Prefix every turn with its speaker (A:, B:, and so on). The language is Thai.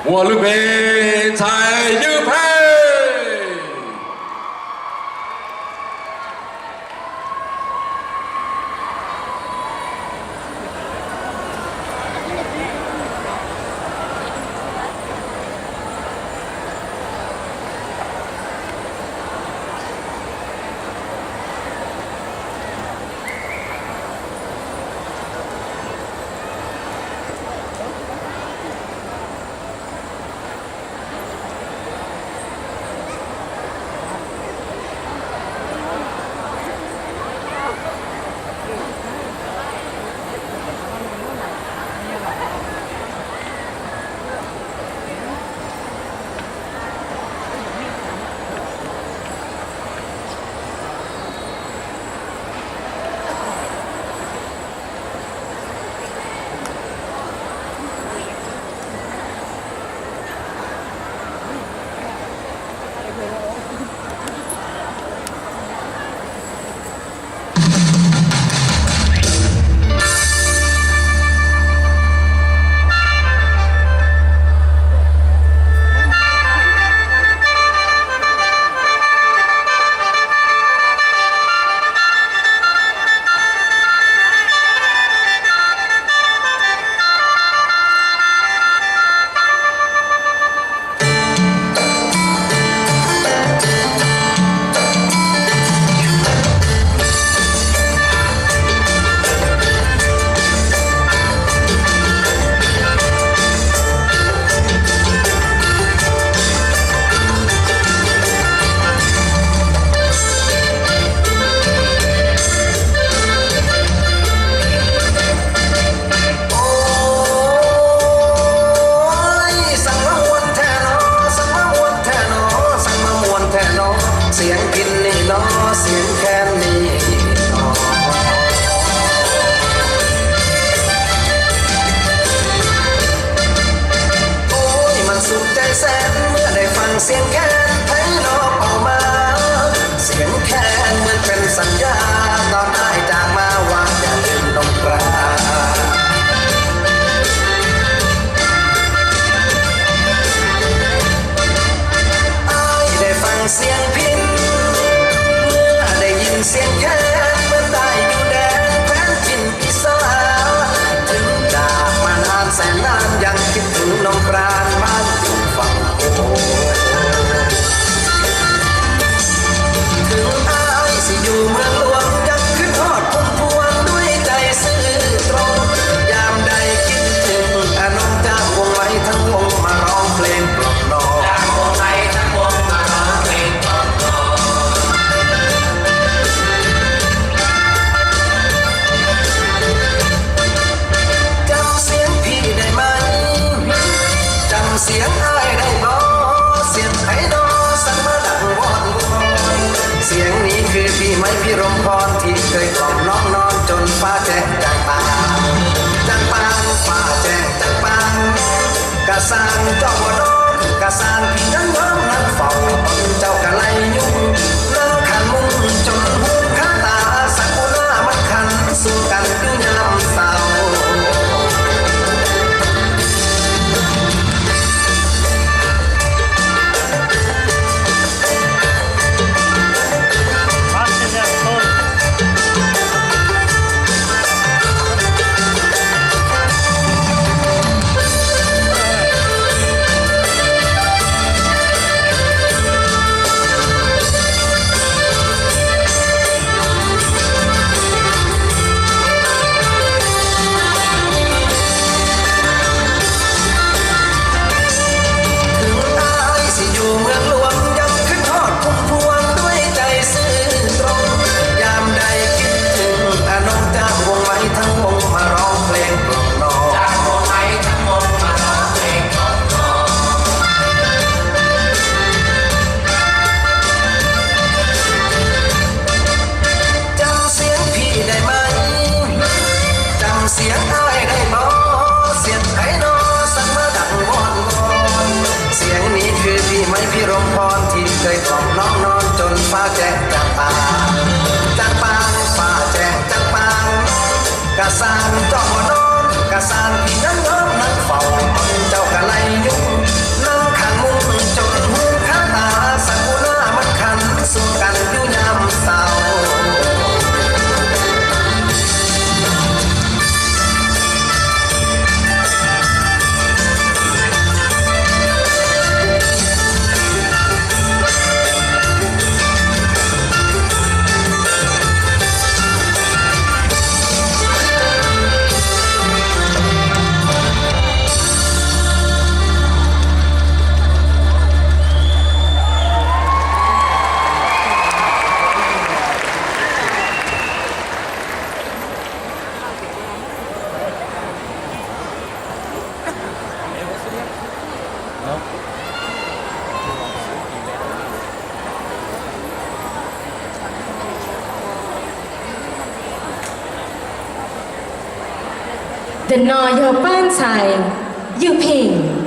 A: 我绿杯彩玉佩。
B: เสียงพินนี่เนาะเสียงแคนนี่เนาะโอ้ยมันสุดใจแสนเมื่อได้ฟังเสียงแคนไพเราะออกมาเสียงแคนเหมือนเป็นสัญญาตอนได้จากมาว่าจะลืมลงกราได้ฟังเสียงพินเสียงแคนเหมือนได้อยู่แดนแคว้นจินอีสานถึงจากมานานแสนนานยังคิดถึงน้องกรานบ้านอยู่ฝั่งโขงถึงอายสิอยู่เมืองหลวงยังขึ้นทอดพุ่มพวงด้วยใจซื่อตรงยามใดคิดถึงน้องจ้างวงไว้ทั้งวงมาร้องเพลงปลอบนอเสียงอ้ายได้บ่เสียงไผ่ดอสั่งมาดังวอนวอนเสียงนี้คือพี่ไม้พี่รมพรที่เคยกล่อมน้องนอนจนฟ้าแจ้งจางปางจางปางฟ้าแจ้งจางปางกะสร้างเจ้าบ่นอนกะสร้างพี่ยังน้องนั่งเฝ้าเจ้ากะไล่ยุ่งนั่งขันมุงจนหูข้าตาสักกุหลาบมันคันสู้กันคือยามเศร้าเสียงอ้ายได้บ่เสียงไผ่ดอสั่งมาดังวอนวอนเสียงนี้คือพี่ไม้พี่รมพรที่เคยกล่อมน้องนอนจนฟ้าแจ้งจางปางจางปางฟ้าแจ้งจางปางกะสร้างเจ้าบ่นอนกะสร้างพี่ยังน้องนั่งเฝ้าเจ้ากะไล่ยุ่ง
C: The Noyo Ban Sai, you ping.